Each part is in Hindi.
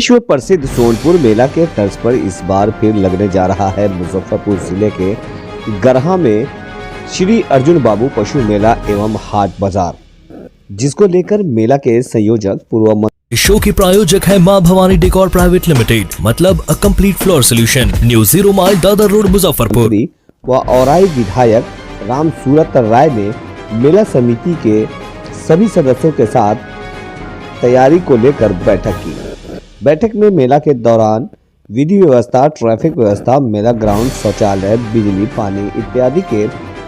विश्व प्रसिद्ध सोनपुर मेला के तर्ज पर इस बार फिर लगने जा रहा है मुजफ्फरपुर जिले के गरहा में श्री अर्जुन बाबू पशु मेला एवं हाट बाजार, जिसको लेकर मेला के संयोजक पूर्व मंत्री शो के प्रायोजक है मां भवानी डेकोर प्राइवेट लिमिटेड, मतलब a complete floor solution, new 0 mile Dadar road Muzaffarpur व औराई विधायक राम सूरत राय ने मेला समिति के सभी सदस्यों के साथ तैयारी को लेकर बैठक की। बैठक में मेला के दौरान विधि व्यवस्था, ट्रैफिक व्यवस्था, मेला ग्राउंड, शौचालय, बिजली, पानी इत्यादि के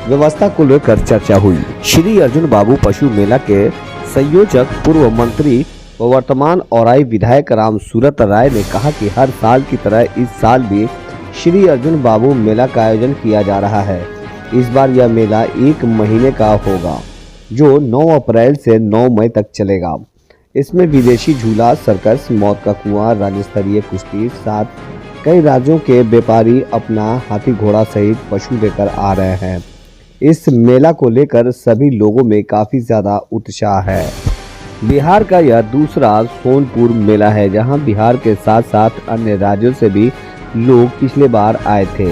व्यवस्था को लेकर चर्चा हुई। श्री अर्जुन बाबू पशु मेला के संयोजक पूर्व मंत्री व वर्तमान औराई विधायक राम सूरत राय ने कहा कि हर साल की तरह इस साल भी श्री अर्जुन बाबू मेला का आयोजन किया जा रहा है। इस बार यह मेला 1 महीने का होगा, जो 9 अप्रैल से 9 मई तक चलेगा। इसमें विदेशी झूला, सर्कस, मौत का कुआं, राज्य स्तरीय कुश्ती, साथ कई राज्यों के व्यापारी अपना हाथी घोड़ा सहित पशु लेकर आ रहे हैं। इस मेला को लेकर सभी लोगों में काफी ज्यादा उत्साह है। बिहार का यह दूसरा सोनपुर मेला है, जहां बिहार के साथ साथ अन्य राज्यों से भी लोग पिछले बार आए थे।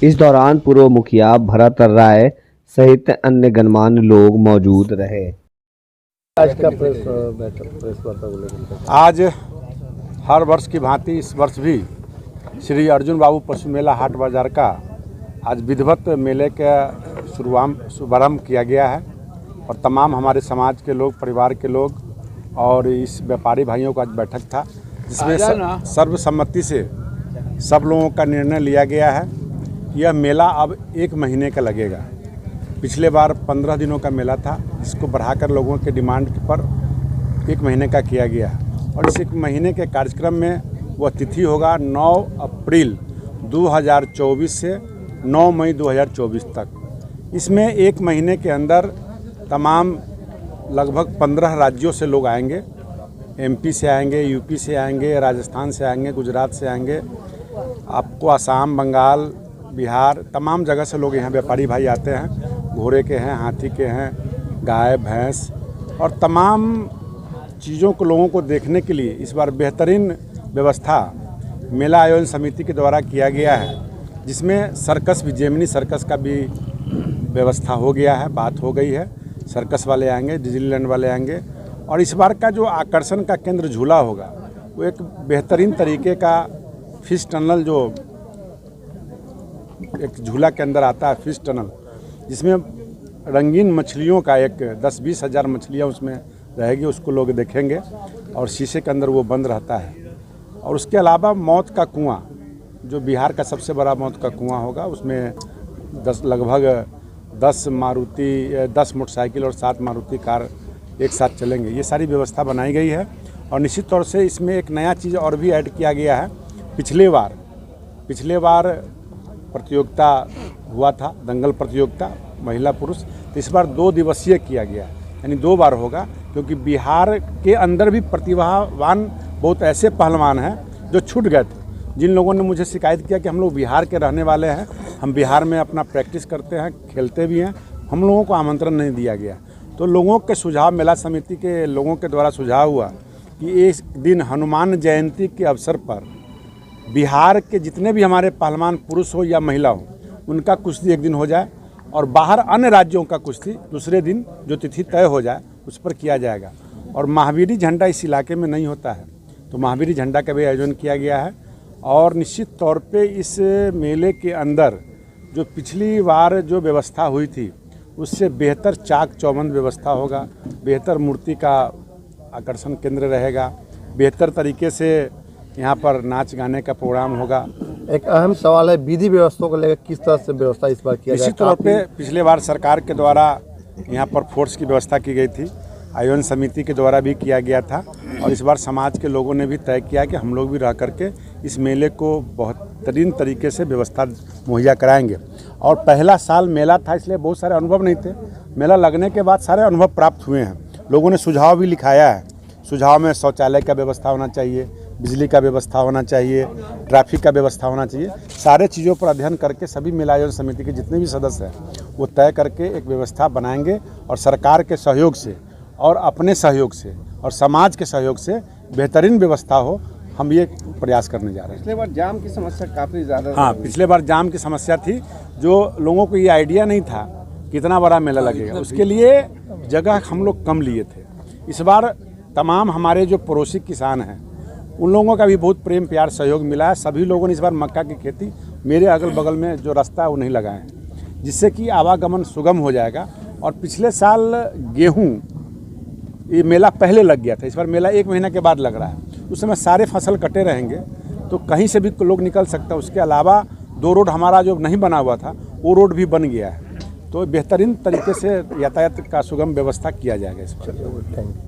इस दौरान पूर्व मुखिया भरत राय सहित अन्य गणमान्य लोग मौजूद रहे। आज का प्रेस वार्ता आज हर वर्ष की भांति इस वर्ष भी श्री अर्जुन बाबू पशु मेला हाट बाजार का आज विधिवत मेले का शुभारंभ किया गया है और तमाम हमारे समाज के लोग, परिवार के लोग और इस व्यापारी भाइयों का आज बैठक था, जिसमें सर्वसम्मति से सब लोगों का निर्णय लिया गया है कि यह मेला अब 1 महीने का लगेगा। पिछले बार 15 दिनों का मेला था, जिसको बढ़ाकर लोगों के डिमांड पर 1 महीने का किया गया और इस 1 महीने के कार्यक्रम में वह तिथि होगा 9 अप्रैल 2024 से 9 मई 2024 तक। इसमें 1 महीने के अंदर तमाम लगभग 15 राज्यों से लोग आएंगे। MP से आएंगे, UP से आएंगे, राजस्थान से आएंगे, गुजरात से आएंगे, आपको आसाम, बंगाल, बिहार, तमाम जगह से लोग यहाँ व्यापारी भाई आते हैं। घोड़े के हैं, हाथी के हैं, गाय, भैंस और तमाम चीज़ों को लोगों को देखने के लिए इस बार बेहतरीन व्यवस्था मेला आयोजन समिति के द्वारा किया गया है, जिसमें सर्कस भी, जेमिनी सर्कस का भी व्यवस्था हो गया है, बात हो गई है। सर्कस वाले आएंगे, डिज्नीलैंड वाले आएंगे और इस बार का जो आकर्षण का केंद्र झूला होगा वो एक बेहतरीन तरीके का फिश टनल, जो एक झूला के अंदर आता है फिश टनल, जिसमें रंगीन मछलियों का एक 10-20 हज़ार मछलियाँ उसमें रहेगी, उसको लोग देखेंगे और शीशे के अंदर वो बंद रहता है। और उसके अलावा मौत का कुआं, जो बिहार का सबसे बड़ा मौत का कुआं होगा, उसमें लगभग 10 मोटरसाइकिल और 7 मारुति कार एक साथ चलेंगे। ये सारी व्यवस्था बनाई गई है और निश्चित तौर से इसमें एक नया चीज़ और भी ऐड किया गया है। पिछले बार प्रतियोगिता हुआ था, दंगल प्रतियोगिता महिला पुरुष, तो इस बार 2 दिवसीय किया गया, यानी 2 बार होगा, क्योंकि बिहार के अंदर भी प्रतिभावान बहुत ऐसे पहलवान हैं जो छूट गए थे। जिन लोगों ने मुझे शिकायत किया कि हम लोग बिहार के रहने वाले हैं, हम बिहार में अपना प्रैक्टिस करते हैं, खेलते भी हैं, हम लोगों को आमंत्रण नहीं दिया गया। तो लोगों के सुझाव, मेला समिति के लोगों के द्वारा सुझाव हुआ कि एक दिन हनुमान जयंती के अवसर पर बिहार के जितने भी हमारे पहलवान पुरुष हो या महिला हो, उनका कुश्ती एक दिन हो जाए और बाहर अन्य राज्यों का कुश्ती दूसरे दिन, जो तिथि तय हो जाए, उस पर किया जाएगा। और महावीरी झंडा इस इलाके में नहीं होता है, तो महावीरी झंडा का भी आयोजन किया गया है। और निश्चित तौर पे इस मेले के अंदर जो पिछली बार जो व्यवस्था हुई थी, उससे बेहतर चाक चौबंद व्यवस्था होगा, बेहतर मूर्ति का आकर्षण केंद्र रहेगा, बेहतर तरीके से यहाँ पर नाच गाने का प्रोग्राम होगा। एक अहम सवाल है, विधि व्यवस्था को लेकर किस तरह से व्यवस्था इस बार किया जाए? निश्चित तौर पे पिछले बार सरकार के द्वारा यहाँ पर फोर्स की व्यवस्था की गई थी, आयोजन समिति के द्वारा भी किया गया था और इस बार समाज के लोगों ने भी तय किया कि हम लोग भी रह करके इस मेले को बेहतरीन तरीके से व्यवस्था मुहैया कराएंगे। और पहला साल मेला था, इसलिए बहुत सारे अनुभव नहीं थे। मेला लगने के बाद सारे अनुभव प्राप्त हुए हैं। लोगों ने सुझाव भी लिखाया है। सुझाव में शौचालय का व्यवस्था होना चाहिए, बिजली का व्यवस्था होना चाहिए, ट्रैफिक का व्यवस्था होना चाहिए। सारे चीज़ों पर अध्ययन करके सभी मेला आयोजन समिति के जितने भी सदस्य हैं वो तय करके एक व्यवस्था बनाएंगे और सरकार के सहयोग से और अपने सहयोग से और समाज के सहयोग से बेहतरीन व्यवस्था हो, हम ये प्रयास करने जा रहे हैं। पिछले बार जाम की समस्या काफ़ी ज़्यादा हाँ, पिछले बार जाम की समस्या थी, जो लोगों को ये आइडिया नहीं था कितना बड़ा मेला लगेगा, उसके लिए जगह हम लोग कम लिए थे। इस बार तमाम हमारे जो पड़ोसी किसान हैं उन लोगों का भी बहुत प्रेम प्यार सहयोग मिला है। सभी लोगों ने इस बार मक्का की खेती मेरे अगल बगल में जो रास्ता है वो नहीं लगाए हैं, जिससे कि आवागमन सुगम हो जाएगा। और पिछले साल गेहूँ ये मेला पहले लग गया था, इस बार मेला 1 महीना के बाद लग रहा है। उस समय सारे फसल कटे रहेंगे तो कहीं से भी लोग निकल सकता है। उसके अलावा 2 रोड हमारा जो नहीं बना हुआ था वो रोड भी बन गया है, तो बेहतरीन तरीके से यातायात का सुगम व्यवस्था किया जाएगा इस पर। Thank you.